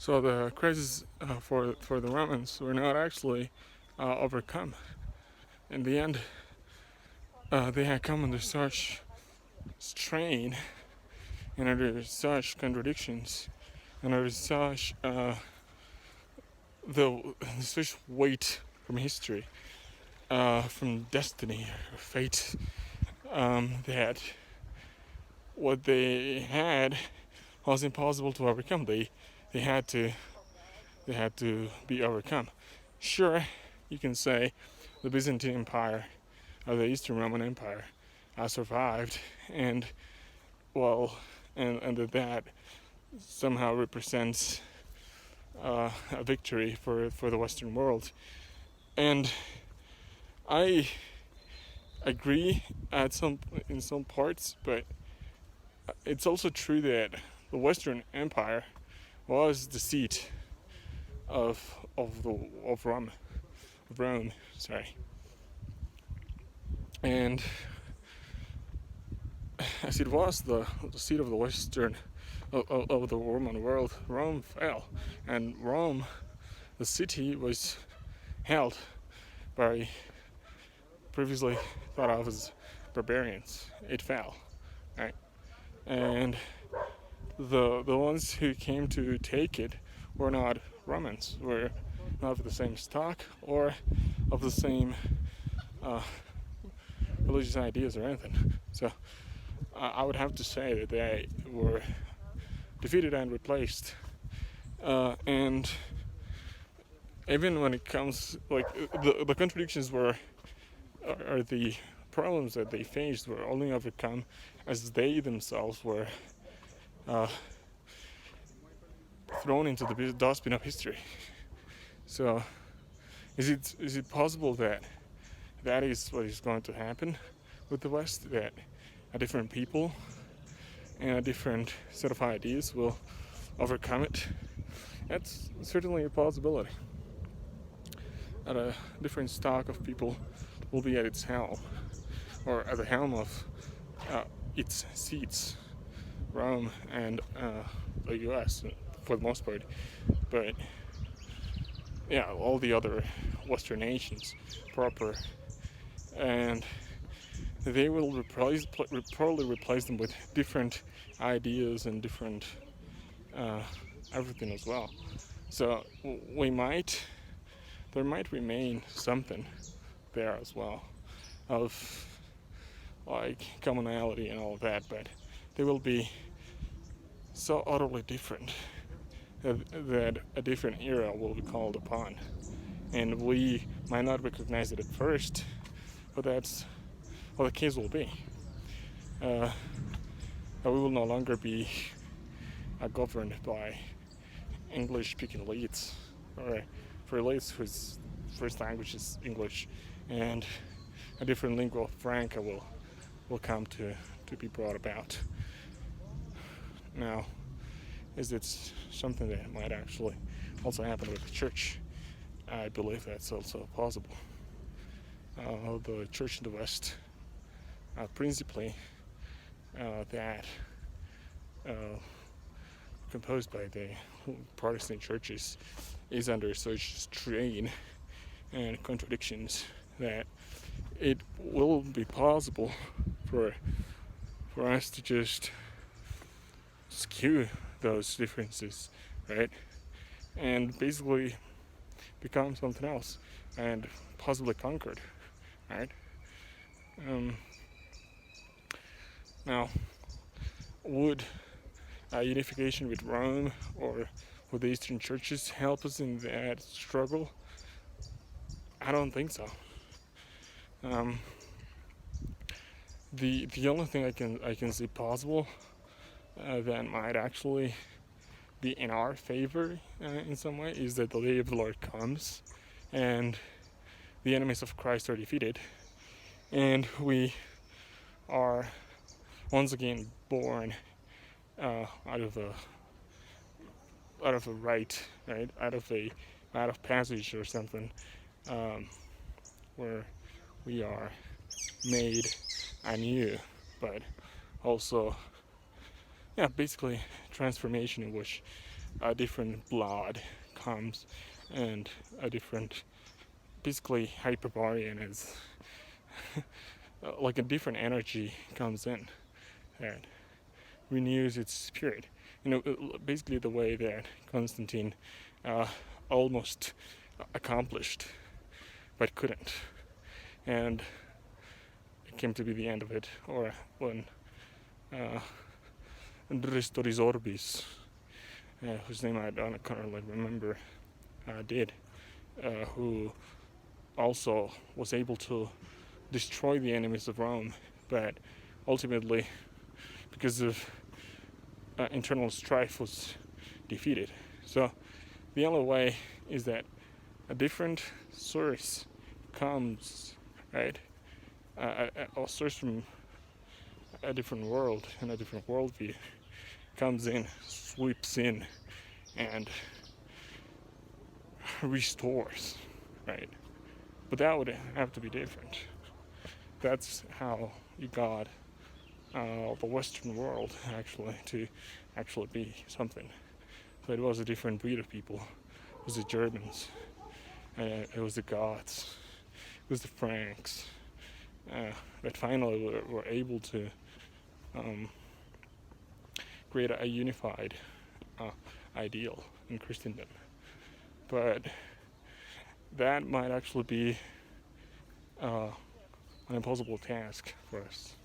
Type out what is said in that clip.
So the crisis for the Romans were not actually overcome. In the end, they had come under such strain and under such contradictions and under the such weight from history, from destiny or fate, that what they had was impossible to overcome. They had to they had to be overcome. Sure, you can say the Byzantine Empire or the Eastern Roman Empire survived, and well, and that somehow represents a victory for the Western world. And I agree at some in some parts, but it's also true that the Western Empire was the seat of Rome, sorry, and as it was the seat of the Western of the Roman world, Rome fell, and Rome, the city, was held by previously thought of as barbarians. It fell, right, and the ones who came to take it were not Romans, were not of the same stock or of the same uh, religious ideas or anything. So I would have to say that they were defeated and replaced. And even when it comes, like, the contradictions were, or the problems that they faced were only overcome as they themselves were uh, thrown into the dustbin of history. So is it possible that that is what is going to happen with the West? That a different people and a different set of ideas will overcome it? That's certainly a possibility. That a different stock of people will be at its helm, or at the helm of its seats, Rome and the US for the most part. But yeah, all the other Western nations proper, and they will probably replace them with different ideas and different everything as well. So there might remain something there as well of like commonality and all of that, but they will be so utterly different that a different era will be called upon, and we might not recognize it at first, but that's what the case will be. Uh, we will no longer be governed by English-speaking elites, or for elites whose first language is English, and a different lingua franca will come to be brought about. Now, is it something that might actually also happen with the church? I believe that's also possible. The church in the West, principally that composed by the Protestant churches, is under such strain and contradictions that it will be possible for us to just skew those differences, right? And basically become something else and possibly conquered, right? Now, would unification with Rome or with the Eastern churches help us in that struggle? I don't think so. The only thing I can see possible that might actually be in our favor in some way is that the day of the Lord comes and the enemies of Christ are defeated, and we are once again born out of a right, out of passage or something, where we are made anew, but also, yeah, basically transformation in which a different blood comes, and a different, basically Hyperborean is like a different energy comes in and renews its spirit. Basically the way that Constantine uh, almost accomplished but couldn't, and it came to be the end of it. Or when Restoris Orbis, whose name I don't currently remember, did, who also was able to destroy the enemies of Rome, but ultimately, because of internal strife, was defeated. So the only way is that a different source comes, right? A source from a different world and a different worldview comes in, sweeps in, and restores, right? But that would have to be different. That's how you got the Western world to actually be something. So it was a different breed of people. It was the Germans, it was the Goths, it was the Franks, that finally were able to create a unified ideal in Christendom. But that might actually be an impossible task for us.